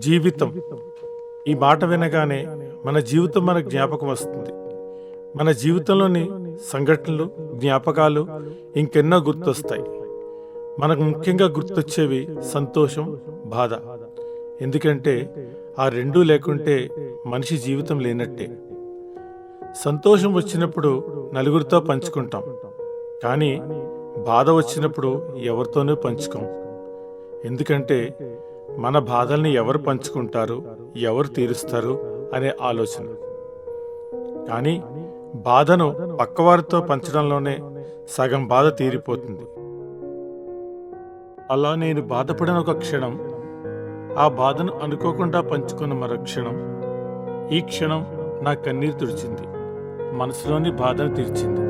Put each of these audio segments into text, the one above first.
జీవితం ఈ మాట వినగానే మన జీవితం మన జ్ఞాపకం వస్తుంది. మన జీవితంలోని సంఘటనలు, జ్ఞాపకాలు ఇంకెన్నో గుర్తొస్తాయి. మనకు ముఖ్యంగా గుర్తొచ్చేవి సంతోషం, బాధ. ఎందుకంటే ఆ రెండూ లేకుంటే మనిషి జీవితం లేనట్టే. సంతోషం వచ్చినప్పుడు నలుగురితో పంచుకుంటాం, కానీ బాధ వచ్చినప్పుడు ఎవరితోనూ పంచుకోం. ఎందుకంటే మన బాధల్ని ఎవరు పంచుకుంటారు, ఎవరు తీరుస్తారు అనే ఆలోచన. కానీ బాధను పక్కవారితో పంచడంలోనే సగం బాధ తీరిపోతుంది. అలా నేను బాధపడిన ఒక క్షణం, ఆ బాధను అనుకోకుండా పంచుకున్న మరో క్షణం, ఈ క్షణం నా కన్నీరు తుడిచింది, మనసులోని బాధను తీర్చింది.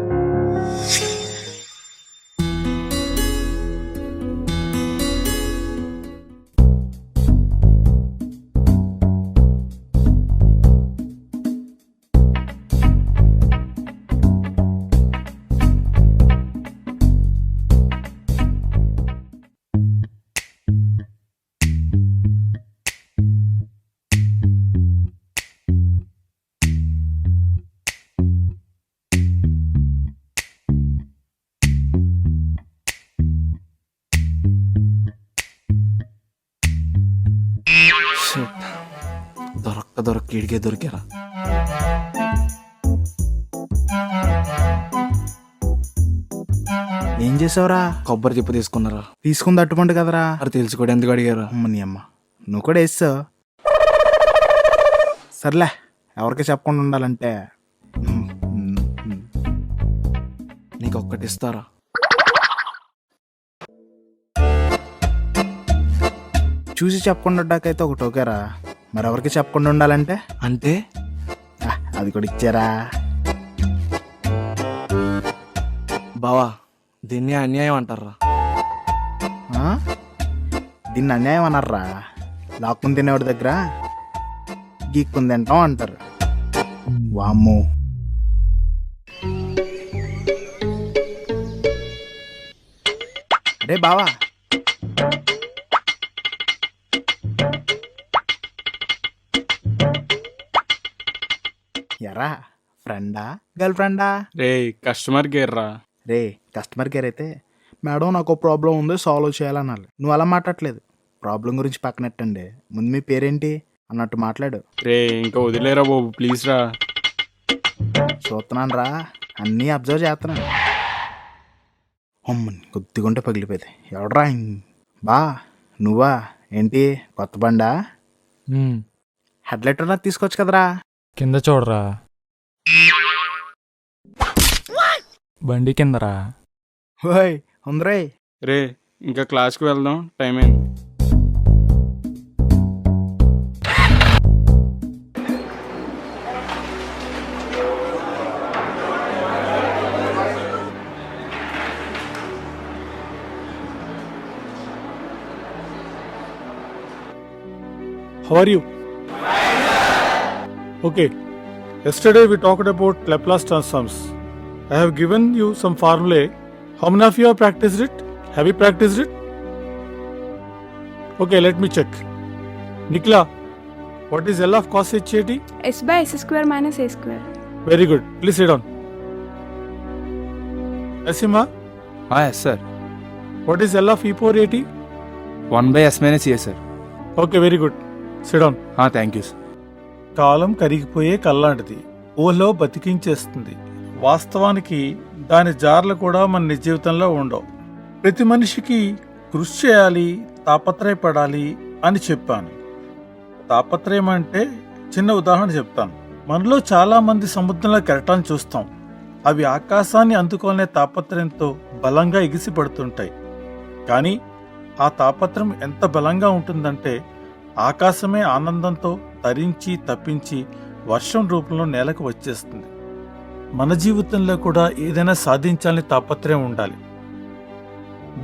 దొరక్క ఈడికే దొరికారా? ఏం చేసావురా? కొబ్బరి చెప్పు తీసుకున్నారా? తీసుకుంది అట్టుబండి కదరా. మరి తెలుసుకోవడం ఎందుకు అడిగారా? అమ్మని అమ్మ, నువ్వు కూడా వేస్తావు. సర్లే, ఎవరికి చెప్పకుండా ఉండాలంటే నీకు ఒక్కటి ఇస్తారా? చూసి చెప్పకుండా ఉండడాకైతే ఒకటి ఓకేరా, మరెవరికి చెప్పకుండా ఉండాలంటే అంటే అది కూడా ఇచ్చారా. బావా, దీన్ని అన్యాయం అంటారా? దీన్ని అన్యాయం అన్నారా? లాక్కుని తినేవాడి దగ్గర గీక్కుని తింటాం అంటారు. వామ్మో, అరే బావా, ఎరా ఫ్రెండా గర్ల్ ఫ్రెండా? రే కస్టమర్ కేర్ రా. రే కస్టమర్ కేర్ అయితే మేడం నాకు ప్రాబ్లం ఉంది, సాల్వ్ చేయాలనాలి. నువ్వు అలా మాట్లాడలేదు. ప్రాబ్లం గురించి పక్కనెట్టండి, ముందు మీ పేరేంటి అన్నట్టు మాట్లాడు. రే ఇంకా వదిలేరా బాబు, ప్లీజ్ రా. చూస్తున్నాను రా, అన్నీ అబ్జర్వ్ చేస్తున్నాను. అమ్మని కొద్దిగుంటే పగిలిపోయింది. ఎవడరా? బా నువ్వా? ఏంటి కొత్త బండా? హెడ్లైట్ అన్నా తీసుకోవచ్చు కదరా. కింద చూడరా, బండి కిందరా. ఓయ్ ఉందరే. రే ఇంకా క్లాస్కి వెళ్దాం, టైం అయింది. How are you? Okay. Yesterday we talked about Laplace transforms. I have given you some formulae. How many of you have practiced it? Have you practiced it? Okay, let me check. Nikla, what is L of cos HAT? S by S square minus A square. Very good. Please sit down. Asima, yes sir. what is L of E power AT? 1/s - a sir. Okay, very good. Sit down. Thank you sir. కాలం కరిగిపోయే కల్లాంటిది, ఊహలో బతికించేస్తుంది. వాస్తవానికి దాని జార్లు కూడా మన నిజ జీవితంలో ఉండవు. ప్రతి మనిషికి కృషి చేయాలి, తాపత్రయపడాలి అని చెప్పాను. తాపత్రయం అంటే చిన్న ఉదాహరణ చెప్తాను. మనలో చాలా మంది సముద్రంలో కెరటాన్ని చూస్తాం. అవి ఆకాశాన్ని అందుకోనే తాపత్రయంతో బలంగా ఎగిసిపడుతుంటాయి. కానీ ఆ తాపత్రయం ఎంత బలంగా ఉంటుందంటే ఆకాశమే ఆనందంతో తరించి తప్పించి వర్షం రూపంలో నేలకు వచ్చేస్తుంది. మన జీవితంలో కూడా ఏదైనా సాధించాలని తాపత్రయం ఉండాలి,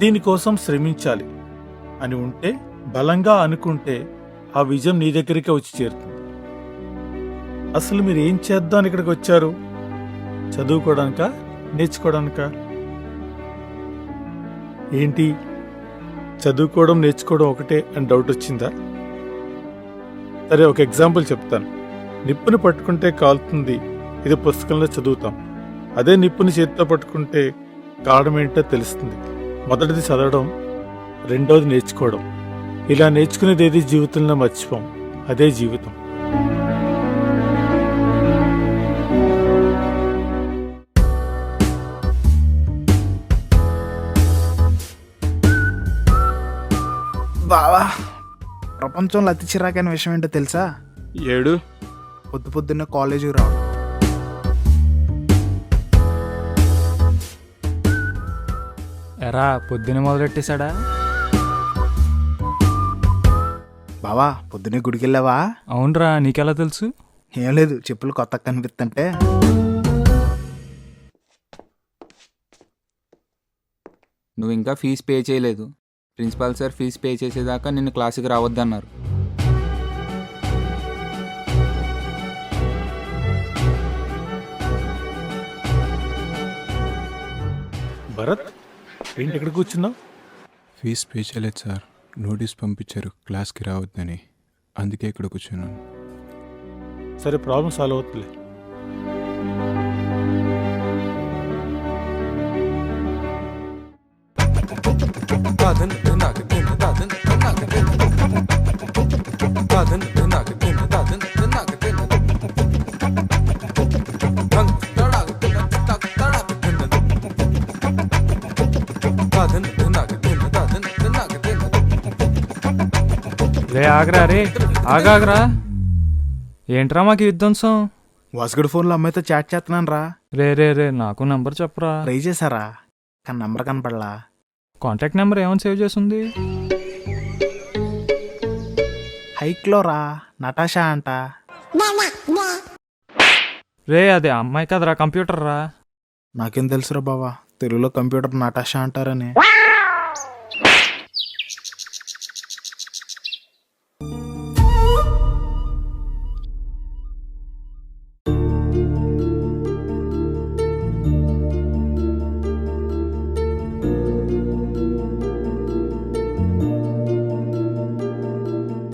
దీనికోసం శ్రమించాలి అని ఉంటే, బలంగా అనుకుంటే ఆ విజయం నీ దగ్గరికే వచ్చి చేరుతుంది. అసలు మీరు ఏం చేద్దామని ఇక్కడికి వచ్చారు? చదువుకోవడానికా, నేర్చుకోవడానికా? ఏంటి చదువుకోవడం నేర్చుకోవడం ఒకటే అని డౌట్ వచ్చిందా? సరే, ఒక ఎగ్జాంపుల్ చెప్తాను. నిప్పుని పట్టుకుంటే కాలుతుంది, ఇది పుస్తకంలో చదువుతాం. అదే నిప్పుని చేతితో పట్టుకుంటే కారణం ఏంటో తెలుస్తుంది. మొదటిది చదవడం, రెండోది నేర్చుకోవడం. ఇలా నేర్చుకునేది ఏది జీవితంలో మర్చిపోం. అదే జీవితం. బావా, ప్రపంచంలో అతి చిరాకైన విషయం ఏంటో తెలుసా? ఏడు. పొద్దు పొద్దున్నే కాలేజీకి రావడం. ఎరా పొద్దునే మొదలెట్టేశాడా? బావా, పొద్దున్నే గుడికి వెళ్ళావా? అవునరా, నీకెలా తెలుసు? ఏం లేదు, చెప్పులు కొత్తగా కనిపిస్తుంటే. నువ్వు ఇంకా ఫీజు పే చేయలేదు. ప్రిన్సిపాల్ సార్ ఫీజు పే చేసేదాకా నిన్ను క్లాసుకి రావద్దన్నారు. భరత్, ఏంటి ఇక్కడ కూర్చున్నావు? ఫీజు పే చేయలేదు సార్. నోటీస్ పంపించారు క్లాస్కి రావద్దని. అందుకే ఇక్కడ కూర్చున్నాను. సరే, ప్రాబ్లం సాల్వ్ అవుతుంది. రే ఆగరా, రే ఆగాగరా. ఏంట్రా మాకు విధ్వంసం? వాసుగడి ఫోన్లో అమ్మాయితో చాట్ చేస్తున్నాను రా. రే రే రే నాకు నెంబర్ చెప్పరా. ట్రై చేశారా, కానీ నంబర్ కనపడలా. కాంటాక్ట్ నెంబర్ ఏమైనా సేవ్ చేసింది? హైక్లో రా, నటాషా అంట. రే అది అమ్మాయి కదరా, కంప్యూటర్ రా. నాకేం తెలుసురా బావా, తెలుగులో కంప్యూటర్ నటాషా అంటారని.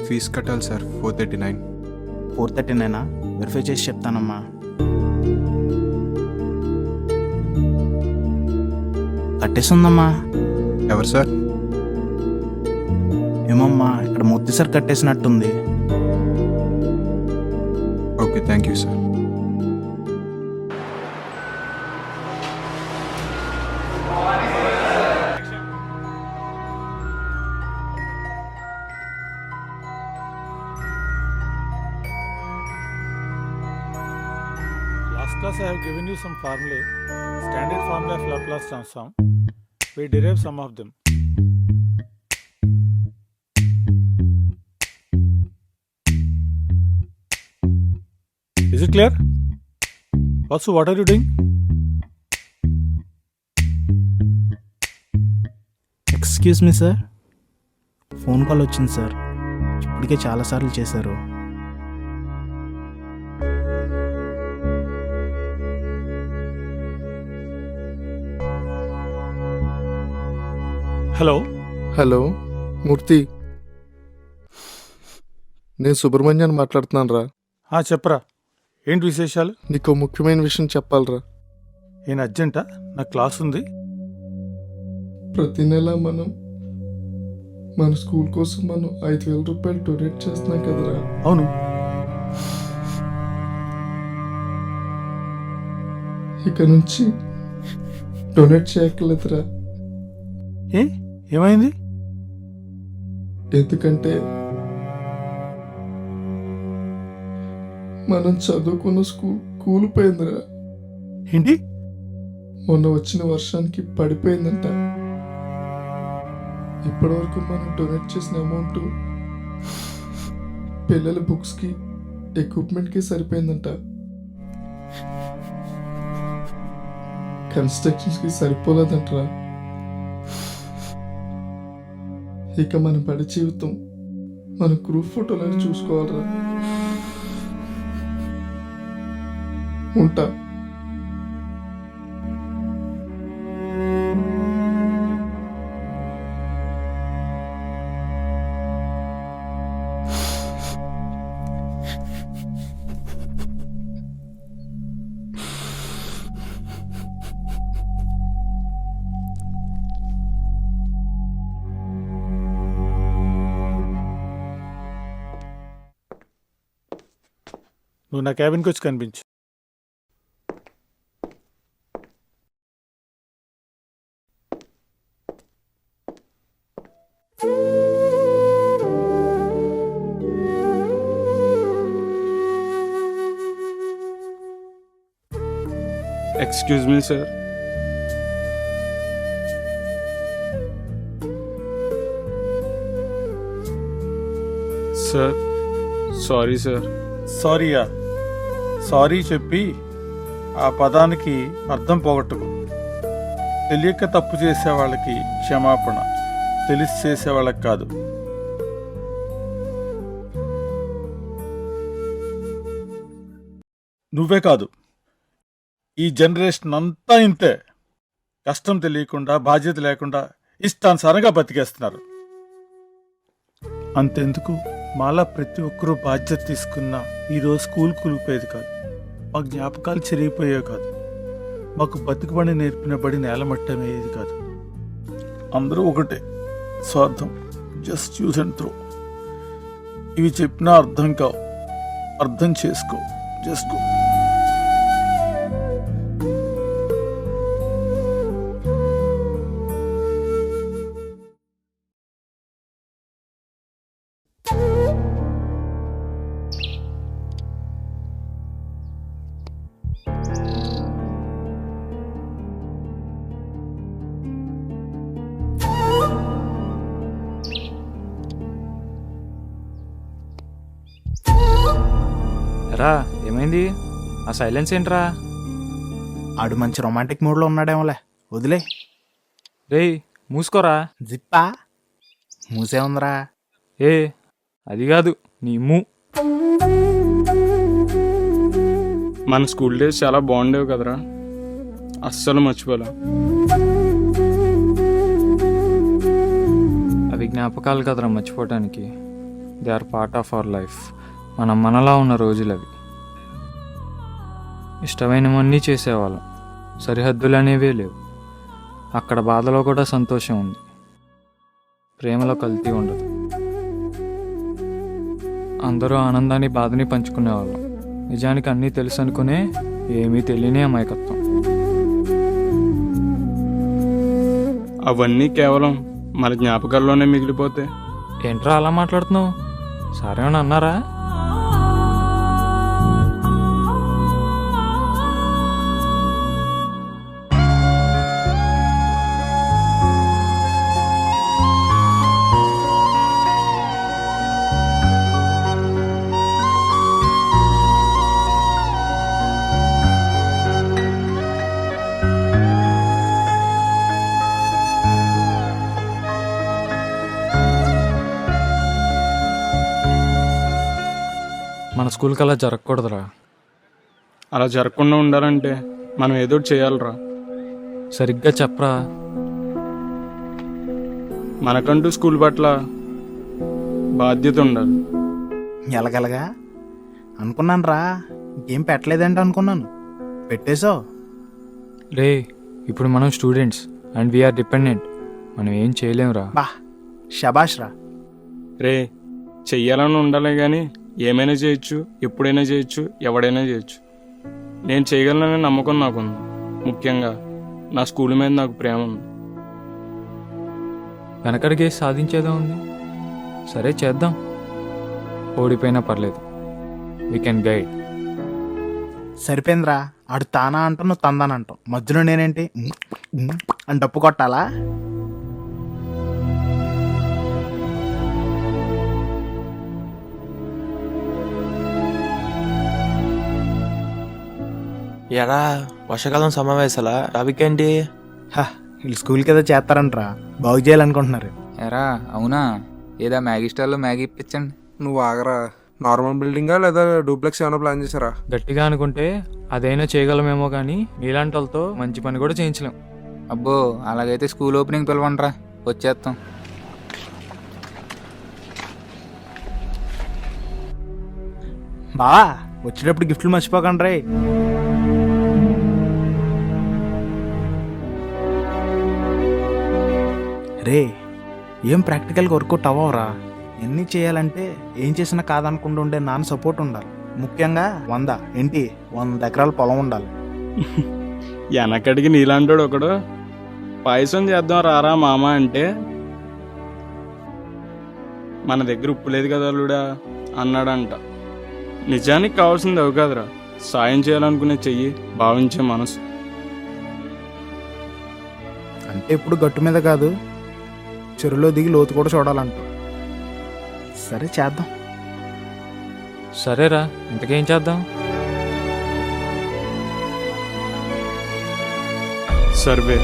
ఫీజు కట్టాలి సార్. 439. 439 వెరిఫై చేసి చెప్తానమ్మా. కట్టేసిందమ్మా. ఎవరు సార్? ఏమమ్మా, ఇక్కడ మొత్తి సార్ కట్టేసినట్టుంది. Okay, thank you sir. Last class I have given you some formulae, standard formula of Laplace transform. We derive some of them. Is it clear? Vasu, what are you doing? Excuse me sir, phone call వచ్చింది sir. ఇప్పటికే చాలాసార్లు చేశారు. Hello. Hello మూర్తి, నేను సుబ్రహ్మణ్యాన్ని మాట్లాడుతున్నాను రా. చెప్పరా, ఏంటి విశేషాలు? నీకు ముఖ్యమైన విషయం చెప్పాలరా. ఏం అర్జెంటా? నా క్లాస్ ఉంది. ప్రతి నెల మన స్కూల్ కోసం 5,000 రూపాయలు డొనేట్ చేస్తున్నాం కదరా. అవును. ఇక నుంచి డొనేట్ చేయక్కర్లేదురా. ఏమైంది? ఎందుకంటే మనం చదువుకున్న స్కూల్ కూలిపోయిందిరా. ఏంటి? మొన్న వచ్చిన వర్షానికి పడిపోయిందంట. ఇప్పటివరకు మనం డొనేట్ చేసిన అమౌంట్ పిల్లల బుక్స్కి, ఎక్విప్మెంట్కి సరిపోయిందంట. కన్స్ట్రక్షన్స్కి సరిపోలేదంటరా. ఇక మన బడి జీవితం మన గ్రూప్ ఫోటోలను చూసుకోవాలరా. ఉంటా. నువ్వు నా క్యాబిన్కి వచ్చి కనిపించు. Excuse me sir. Sir sorry sir. సారీయా? సారీ చెప్పి ఆ పదానికి అర్థం పోగొట్టుకు. తెలియక తప్పు చేసే వాళ్ళకి క్షమాపణ, తెలిసి చేసే వాళ్ళకి కాదు. నువ్వే కాదు, ఈ జనరేషన్ అంతా ఇంతే. కష్టం తెలియకుండా, బాధ్యత లేకుండా ఇష్టానుసారంగా బతికేస్తున్నారు. అంతెందుకు, మాలా ప్రతి ఒక్కరూ బాధ్యత తీసుకున్నా ఈరోజు స్కూల్ కూలిపోయేది కాదు, మా జ్ఞాపకాలు చెరిగిపోయేవి కాదు, మాకు బతుకుబడి నేర్పిన బడి నేలమట్టమయ్యేది కాదు. అందరూ ఒకటే, స్వార్థం, జస్ట్ యూజ్ అండ్ త్రో. ఇవి చెప్పినా అర్థం కావు, అర్థం చేసుకో, జస్ట్ గో. ఎరా ఏమైంది? ఆ సైలెన్స్ ఏంట్రా? ఆడు మంచి రొమాంటిక్ మూడ్లో ఉన్నాడేమోలే, వదిలే. రేయ్ మూసుకోరా. జిప్పా మూసే ఉందిరా. ఏ అది కాదు, నీ మూ. మన స్కూల్ డేస్ చాలా బాగుండేవి కదరా, అస్సలు మర్చిపోలే. అవి జ్ఞాపకాలు కదరా మర్చిపోవటానికి. They are part of our life. మనం మనలా ఉన్న రోజులు అవి. ఇష్టమైనవన్నీ చేసేవాళ్ళం, సరిహద్దులు అనేవే లేవు. అక్కడ బాధలో కూడా సంతోషం ఉంది, ప్రేమలో కల్తీ ఉండదు. అందరూ ఆనందాన్ని బాధని పంచుకునేవాళ్ళం. నిజానికి అన్నీ తెలుసు అనుకునే ఏమీ తెలియని అమాయకత్వం. అవన్నీ కేవలం మన జ్ఞాపకాల్లోనే మిగిలిపోతే. ఏంట్రా అలా మాట్లాడుతున్నావు? సరేమని అన్నారా? మన స్కూల్కి అలా జరగకూడదురా. అలా జరగకుండా ఉండాలంటే మనం ఏదో ఒకటి చేయాలిరా. సరిగ్గా చెప్పరా. మనకంటూ స్కూల్ పట్ల బాధ్యత ఉండాలి. ఎలగలగా అనుకున్నాను రా, ఇంకేం పెట్టలేదంటే అనుకున్నాను, పెట్టేశావు. రే ఇప్పుడు మనం స్టూడెంట్స్ అండ్ వీఆర్ డిపెండెంట్. మనం ఏం చేయలేమురా. బా షబాష్ రా. రే చెయ్యాలని ఉండాలి కానీ ఏమైనా చేయొచ్చు, ఎప్పుడైనా చేయొచ్చు, ఎవడైనా చేయొచ్చు. నేను చేయగలననే నమ్మకం నాకుంది. ముఖ్యంగా నా స్కూల్ మీద నాకు ప్రేమ ఉంది. వెనకడిగే సాధించేదే ఉంది. సరే చేద్దాం, ఓడిపోయినా పర్లేదు. We can guide. సరిపోయిందిరా. ఆడు తానా అంటావు, నువ్వు తందాని అంటావు, మధ్యలో నేనేంటి అని డప్పు కొట్టాలా? ఎరా వర్షాకాలం సమావేశాలా? టాపిక్ ఏంటి? వీళ్ళు స్కూల్కి ఏదో చేస్తారంటరా, బాగు చేయాలనుకుంటున్నారు. ఎరా అవునా? ఏదా మ్యాగీ స్టాల్లో మ్యాగీ ఇప్పించండి. నువ్వు ఆగరా. నార్మల్ బిల్డింగా లేదా డూప్లెక్స్ ఏమైనా ప్లాన్ చేశారా? గట్టిగా అనుకుంటే అదైనా చేయగలమేమో కానీ నీలాంటి వాళ్ళతో మంచి పని కూడా చేయించలేం. అబ్బో అలాగైతే స్కూల్ ఓపెనింగ్ పిలవండిరా, వచ్చేస్తాం. బావా వచ్చేటప్పుడు గిఫ్ట్లు మర్చిపోకండి రే. రే ఏం ప్రాక్టికల్గా వర్కౌట్ అవ్వరా. ఎన్ని చేయాలంటే ఏం చేసినా కాదనకుండా ఉండే నాన్న సపోర్ట్ ఉండాలి. ముఖ్యంగా 100 ఏంటి 100 ఎకరాల పొలం ఉండాలి. వెనకడికి నీలాంటోడు ఒకడు పాయసం చేద్దాం రారా మామ అంటే మన దగ్గర ఉప్పు లేదు కదా అల్లుడా అన్నాడంట. నిజానికి కావాల్సింది అవి కాదురా, సాయం చేయాలనుకునే చెయ్యి, భావించే మనసు. అంటే ఇప్పుడు గట్టు మీద కాదు, చెరువులో దిగి లోతు కూడా చూడాలంట. సరే చేద్దాం. సరేరా, ఇంతకేం చేద్దాం? సర్వే.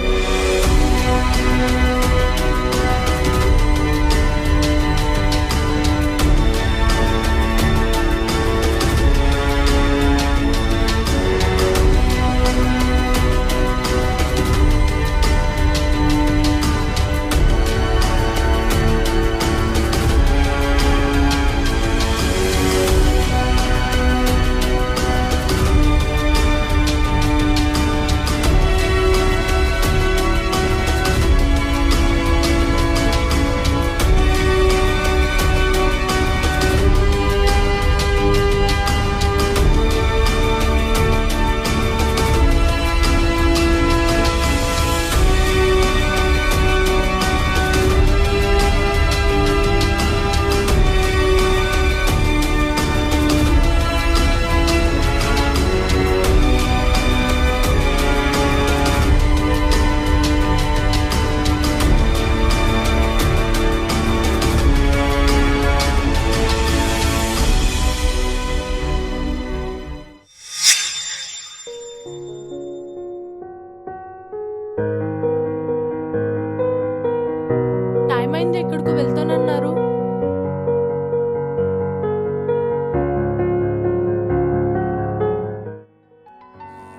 టైం అయింది, ఎక్కడికో వెళ్తానన్నారు.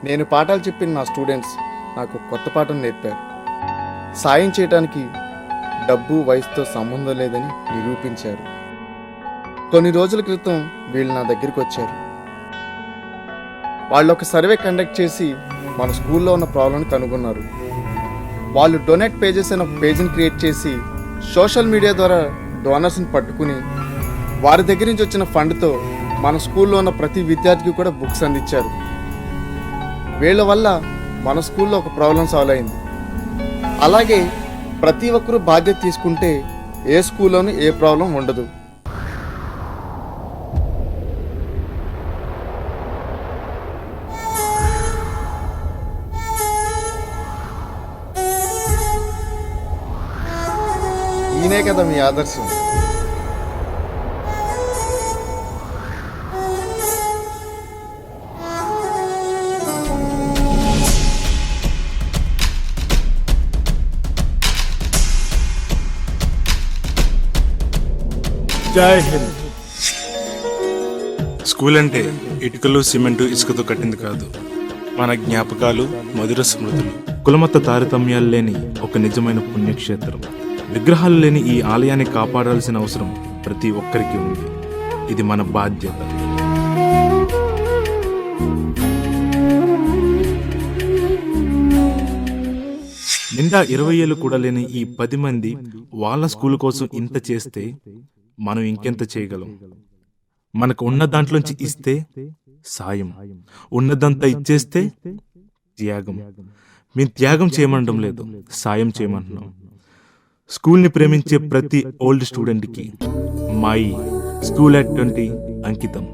నేను పాఠాలు చెప్పిన నా స్టూడెంట్స్ నాకు కొత్త పాఠం నేర్పారు. సాయం చేయడానికి డబ్బు వయసుతో సంబంధం లేదని నిరూపించారు. కొన్ని రోజుల క్రితం వీళ్ళు నా దగ్గరికి వచ్చారు. వాళ్ళు ఒక సర్వే కండక్ట్ చేసి మన స్కూల్లో ఉన్న ప్రాబ్లంని కనుగొన్నారు. వాళ్ళు డొనేట్ పేజెస్ అనే ఒక పేజీని క్రియేట్ చేసి సోషల్ మీడియా ద్వారా డోనర్స్ని పట్టుకుని వారి దగ్గర నుంచి వచ్చిన ఫండ్తో మన స్కూల్లో ఉన్న ప్రతి విద్యార్థికి కూడా బుక్స్ అందించారు. వీళ్ళ వల్ల మన స్కూల్లో ఒక ప్రాబ్లం సాల్వ్ అయింది. అలాగే ప్రతి ఒక్కరూ బాధ్యత తీసుకుంటే ఏ స్కూల్లోనూ ఏ ప్రాబ్లం ఉండదు. ఈయనే కదా మీ ఆదర్శం. జై హింద్. స్కూల్ అంటే ఇటుకలు సిమెంటు ఇసుకతో కట్టింది కాదు, మన జ్ఞాపకాలు, మధుర స్మృతులు. కులమత తారతమ్యాలు లేని ఒక నిజమైన పుణ్యక్షేత్రం. విగ్రహాలు లేని ఈ ఆలయాన్ని కాపాడాల్సిన అవసరం ప్రతి ఒక్కరికి ఉంది. ఇది మన బాధ్యత. నిండా 20 ఏళ్ళు కూడా లేని ఈ 10 మంది వాళ్ళ స్కూల్ కోసం ఇంత చేస్తే మనం ఇంకెంత చేయగలం? మనకు ఉన్న దాంట్లోంచి ఇస్తే సాయం, ఉన్నదంతా ఇచ్చేస్తే త్యాగం. మేము త్యాగం చేయమంటం లేదు, సాయం చేయమంటున్నాం. స్కూల్ని ప్రేమించే ప్రతి ఓల్డ్ స్టూడెంట్కి మై స్కూల్ at 20 అంకితం.